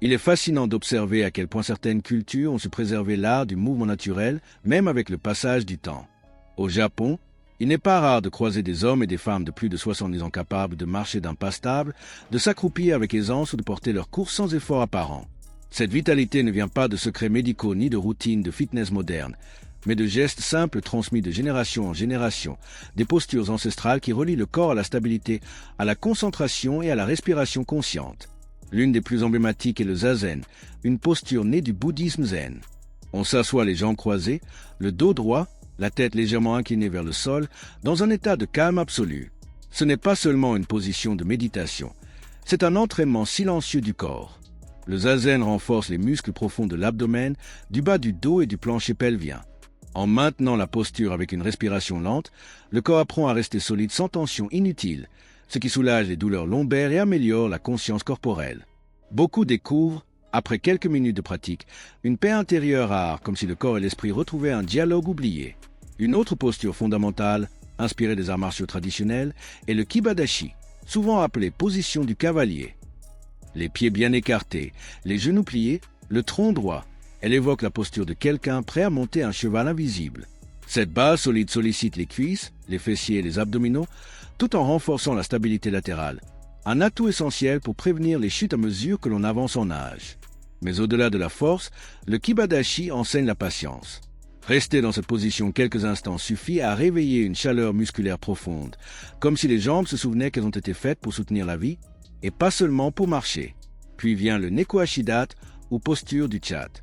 Il est fascinant d'observer à quel point certaines cultures ont su préserver l'art du mouvement naturel, même avec le passage du temps. Au Japon, il n'est pas rare de croiser des hommes et des femmes de plus de 70 ans capables de marcher d'un pas stable, de s'accroupir avec aisance ou de porter leur course sans effort apparent. Cette vitalité ne vient pas de secrets médicaux ni de routines de fitness moderne, mais de gestes simples transmis de génération en génération, des postures ancestrales qui relient le corps à la stabilité, à la concentration et à la respiration consciente. L'une des plus emblématiques est le zazen, une posture née du bouddhisme zen. On s'assoit les jambes croisées, le dos droit, la tête légèrement inclinée vers le sol, dans un état de calme absolu. Ce n'est pas seulement une position de méditation, c'est un entraînement silencieux du corps. Le zazen renforce les muscles profonds de l'abdomen, du bas du dos et du plancher pelvien. En maintenant la posture avec une respiration lente, le corps apprend à rester solide sans tension inutile, ce qui soulage les douleurs lombaires et améliore la conscience corporelle. Beaucoup découvrent, après quelques minutes de pratique, une paix intérieure rare, comme si le corps et l'esprit retrouvaient un dialogue oublié. Une autre posture fondamentale, inspirée des arts martiaux traditionnels, est le kibadashi, souvent appelé position du cavalier. Les pieds bien écartés, les genoux pliés, le tronc droit. Elle évoque la posture de quelqu'un prêt à monter un cheval invisible. Cette base solide sollicite les cuisses, les fessiers et les abdominaux, tout en renforçant la stabilité latérale. Un atout essentiel pour prévenir les chutes à mesure que l'on avance en âge. Mais au-delà de la force, le kibadashi enseigne la patience. Rester dans cette position quelques instants suffit à réveiller une chaleur musculaire profonde, comme si les jambes se souvenaient qu'elles ont été faites pour soutenir la vie, et pas seulement pour marcher. Puis vient le neko ashidat, ou posture du chat.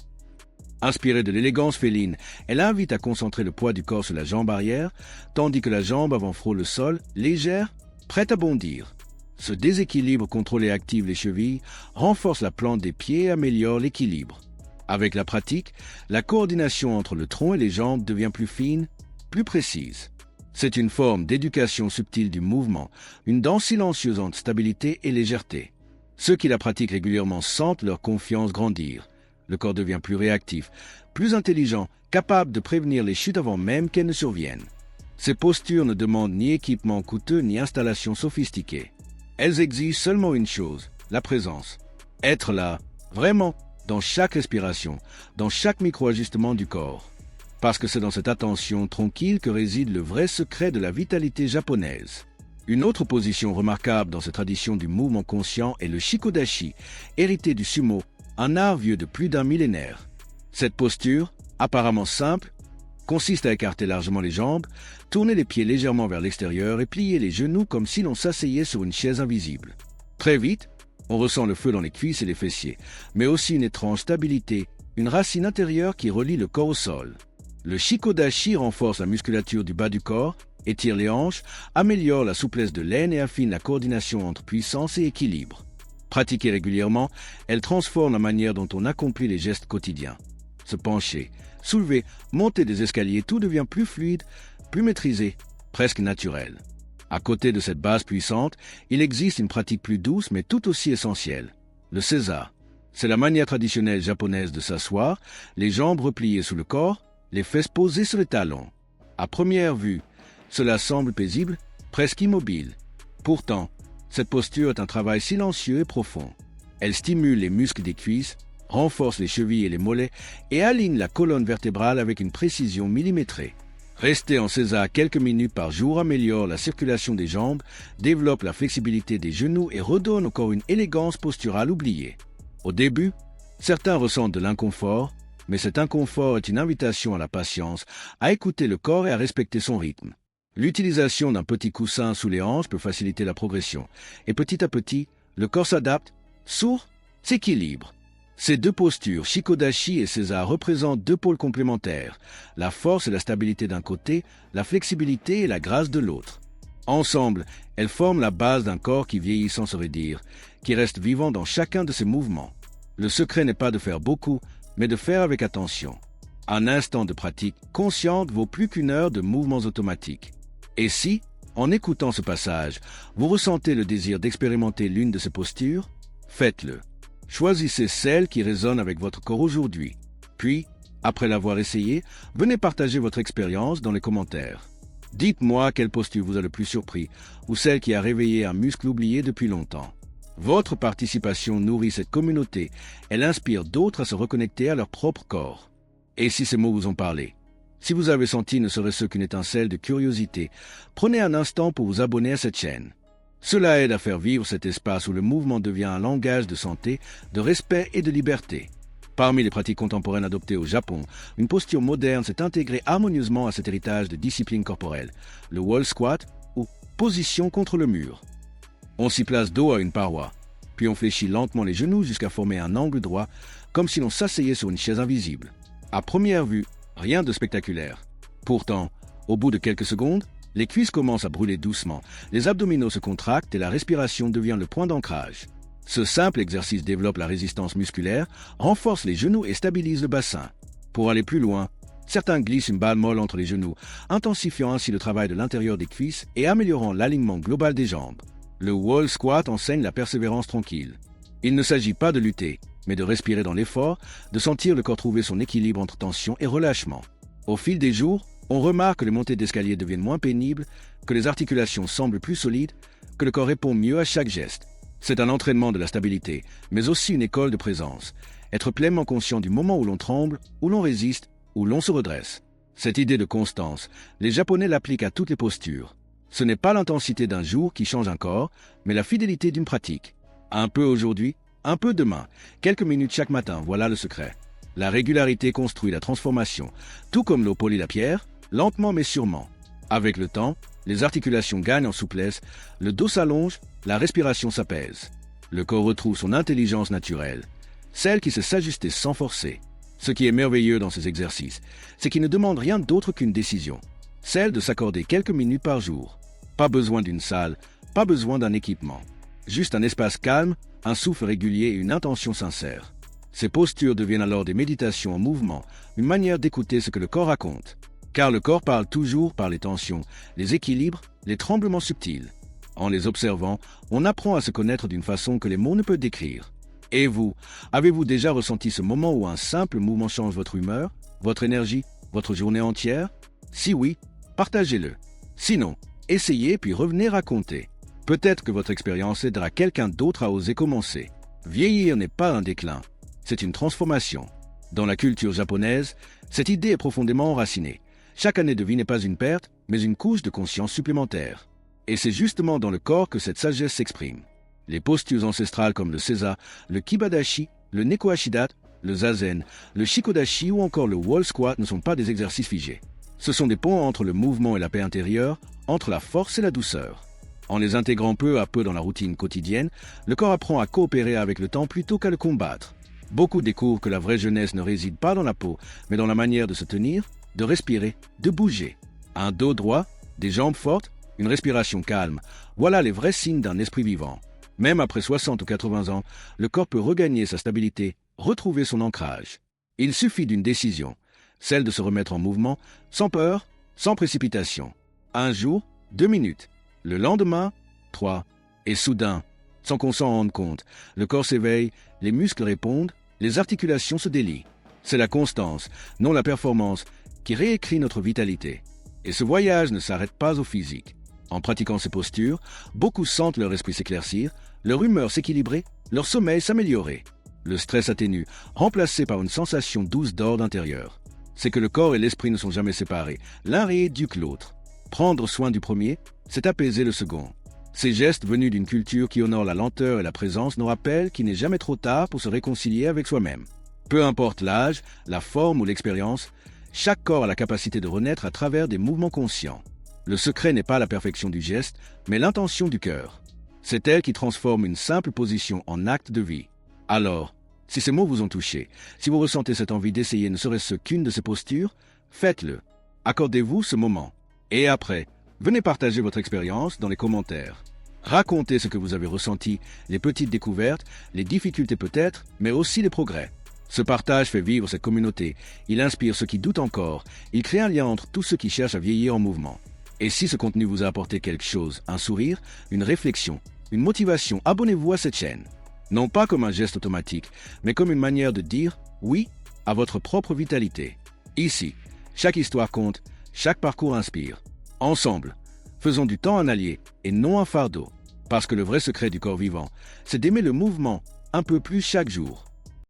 Inspirée de l'élégance féline, elle invite à concentrer le poids du corps sur la jambe arrière, tandis que la jambe avant frôle le sol, légère, prête à bondir. Ce déséquilibre contrôlé active les chevilles, renforce la plante des pieds et améliore l'équilibre. Avec la pratique, la coordination entre le tronc et les jambes devient plus fine, plus précise. C'est une forme d'éducation subtile du mouvement, une danse silencieuse entre stabilité et légèreté. Ceux qui la pratiquent régulièrement sentent leur confiance grandir. Le corps devient plus réactif, plus intelligent, capable de prévenir les chutes avant même qu'elles ne surviennent. Ces postures ne demandent ni équipement coûteux ni installation sophistiquée. Elles exigent seulement une chose, la présence. Être là, vraiment, dans chaque respiration, dans chaque micro-ajustement du corps. Parce que c'est dans cette attention tranquille que réside le vrai secret de la vitalité japonaise. Une autre position remarquable dans cette tradition du mouvement conscient est le shikodashi, hérité du sumo, un art vieux de plus d'un millénaire. Cette posture, apparemment simple, consiste à écarter largement les jambes, tourner les pieds légèrement vers l'extérieur et plier les genoux comme si l'on s'asseyait sur une chaise invisible. Très vite, on ressent le feu dans les cuisses et les fessiers, mais aussi une étrange stabilité, une racine intérieure qui relie le corps au sol. Le shikodashi renforce la musculature du bas du corps, étire les hanches, améliore la souplesse de l'aine et affine la coordination entre puissance et équilibre. Pratiquée régulièrement, elle transforme la manière dont on accomplit les gestes quotidiens. Se pencher, soulever, monter des escaliers, tout devient plus fluide, plus maîtrisé, presque naturel. À côté de cette base puissante, il existe une pratique plus douce mais tout aussi essentielle, le seiza. C'est la manière traditionnelle japonaise de s'asseoir, les jambes repliées sous le corps, les fesses posées sur les talons. À première vue, cela semble paisible, presque immobile. Pourtant, cette posture est un travail silencieux et profond. Elle stimule les muscles des cuisses, renforce les chevilles et les mollets et aligne la colonne vertébrale avec une précision millimétrée. Rester en seiza quelques minutes par jour améliore la circulation des jambes, développe la flexibilité des genoux et redonne au corps une élégance posturale oubliée. Au début, certains ressentent de l'inconfort, mais cet inconfort est une invitation à la patience, à écouter le corps et à respecter son rythme. L'utilisation d'un petit coussin sous les hanches peut faciliter la progression, et petit à petit, le corps s'adapte, s'ouvre, s'équilibre. Ces deux postures, shikodashi et seiza, représentent deux pôles complémentaires, la force et la stabilité d'un côté, la flexibilité et la grâce de l'autre. Ensemble, elles forment la base d'un corps qui vieillit sans se raidir, qui reste vivant dans chacun de ses mouvements. Le secret n'est pas de faire beaucoup, mais de faire avec attention. Un instant de pratique consciente vaut plus qu'une heure de mouvements automatiques. Et si, en écoutant ce passage, vous ressentez le désir d'expérimenter l'une de ces postures, faites-le. Choisissez celle qui résonne avec votre corps aujourd'hui. Puis, après l'avoir essayé, venez partager votre expérience dans les commentaires. Dites-moi quelle posture vous a le plus surpris, ou celle qui a réveillé un muscle oublié depuis longtemps. Votre participation nourrit cette communauté, elle inspire d'autres à se reconnecter à leur propre corps. Et si ces mots vous ont parlé, si vous avez senti ne serait-ce qu'une étincelle de curiosité, prenez un instant pour vous abonner à cette chaîne. Cela aide à faire vivre cet espace où le mouvement devient un langage de santé, de respect et de liberté. Parmi les pratiques contemporaines adoptées au Japon, une posture moderne s'est intégrée harmonieusement à cet héritage de discipline corporelle, le wall squat ou position contre le mur. On s'y place dos à une paroi, puis on fléchit lentement les genoux jusqu'à former un angle droit, comme si l'on s'asseyait sur une chaise invisible. À première vue, rien de spectaculaire. Pourtant, au bout de quelques secondes, les cuisses commencent à brûler doucement, les abdominaux se contractent et la respiration devient le point d'ancrage. Ce simple exercice développe la résistance musculaire, renforce les genoux et stabilise le bassin. Pour aller plus loin, certains glissent une balle molle entre les genoux, intensifiant ainsi le travail de l'intérieur des cuisses et améliorant l'alignement global des jambes. Le wall squat enseigne la persévérance tranquille. Il ne s'agit pas de lutter, mais de respirer dans l'effort, de sentir le corps trouver son équilibre entre tension et relâchement. Au fil des jours, on remarque que les montées d'escalier deviennent moins pénibles, que les articulations semblent plus solides, que le corps répond mieux à chaque geste. C'est un entraînement de la stabilité, mais aussi une école de présence. Être pleinement conscient du moment où l'on tremble, où l'on résiste, où l'on se redresse. Cette idée de constance, les Japonais l'appliquent à toutes les postures. Ce n'est pas l'intensité d'un jour qui change un corps, mais la fidélité d'une pratique. Un peu aujourd'hui, un peu demain, quelques minutes chaque matin, voilà le secret. La régularité construit la transformation, tout comme l'eau polit la pierre, lentement mais sûrement. Avec le temps, les articulations gagnent en souplesse, le dos s'allonge, la respiration s'apaise. Le corps retrouve son intelligence naturelle, celle qui sait s'ajuster sans forcer. Ce qui est merveilleux dans ces exercices, c'est qu'ils ne demandent rien d'autre qu'une décision, celle de s'accorder quelques minutes par jour. Pas besoin d'une salle, pas besoin d'un équipement. Juste un espace calme, un souffle régulier et une intention sincère. Ces postures deviennent alors des méditations en mouvement, une manière d'écouter ce que le corps raconte. Car le corps parle toujours par les tensions, les équilibres, les tremblements subtils. En les observant, on apprend à se connaître d'une façon que les mots ne peuvent décrire. Et vous, avez-vous déjà ressenti ce moment où un simple mouvement change votre humeur, votre énergie, votre journée entière? Si oui, partagez-le. Sinon, essayez puis revenez raconter. Peut-être que votre expérience aidera quelqu'un d'autre à oser commencer. Vieillir n'est pas un déclin, c'est une transformation. Dans la culture japonaise, cette idée est profondément enracinée. Chaque année de vie n'est pas une perte, mais une couche de conscience supplémentaire. Et c'est justement dans le corps que cette sagesse s'exprime. Les postures ancestrales comme le seiza, le kibadashi, le neko ashidat, le zazen, le shikodashi ou encore le wall squat ne sont pas des exercices figés. Ce sont des ponts entre le mouvement et la paix intérieure, entre la force et la douceur. En les intégrant peu à peu dans la routine quotidienne, le corps apprend à coopérer avec le temps plutôt qu'à le combattre. Beaucoup découvrent que la vraie jeunesse ne réside pas dans la peau, mais dans la manière de se tenir, de respirer, de bouger. Un dos droit, des jambes fortes, une respiration calme, voilà les vrais signes d'un esprit vivant. Même après 60 ou 80 ans, le corps peut regagner sa stabilité, retrouver son ancrage. Il suffit d'une décision, celle de se remettre en mouvement, sans peur, sans précipitation. Un jour, 2 minutes. Le lendemain, 3. Et soudain, sans qu'on s'en rende compte, le corps s'éveille, les muscles répondent, les articulations se délient. C'est la constance, non la performance, qui réécrit notre vitalité. Et ce voyage ne s'arrête pas au physique. En pratiquant ces postures, beaucoup sentent leur esprit s'éclaircir, leur humeur s'équilibrer, leur sommeil s'améliorer. Le stress atténue, remplacé par une sensation douce d'ordre intérieur. C'est que le corps et l'esprit ne sont jamais séparés, l'un rééduque l'autre. Prendre soin du premier, c'est apaiser le second. Ces gestes venus d'une culture qui honore la lenteur et la présence nous rappellent qu'il n'est jamais trop tard pour se réconcilier avec soi-même. Peu importe l'âge, la forme ou l'expérience, chaque corps a la capacité de renaître à travers des mouvements conscients. Le secret n'est pas la perfection du geste, mais l'intention du cœur. C'est elle qui transforme une simple position en acte de vie. Alors, si ces mots vous ont touché, si vous ressentez cette envie d'essayer ne serait-ce qu'une de ces postures, faites-le. Accordez-vous ce moment. Et après, venez partager votre expérience dans les commentaires. Racontez ce que vous avez ressenti, les petites découvertes, les difficultés peut-être, mais aussi les progrès. Ce partage fait vivre cette communauté. Il inspire ceux qui doutent encore. Il crée un lien entre tous ceux qui cherchent à vieillir en mouvement. Et si ce contenu vous a apporté quelque chose, un sourire, une réflexion, une motivation, abonnez-vous à cette chaîne. Non pas comme un geste automatique, mais comme une manière de dire oui à votre propre vitalité. Ici, chaque histoire compte, chaque parcours inspire. Ensemble, faisons du temps un allié et non un fardeau. Parce que le vrai secret du corps vivant, c'est d'aimer le mouvement un peu plus chaque jour.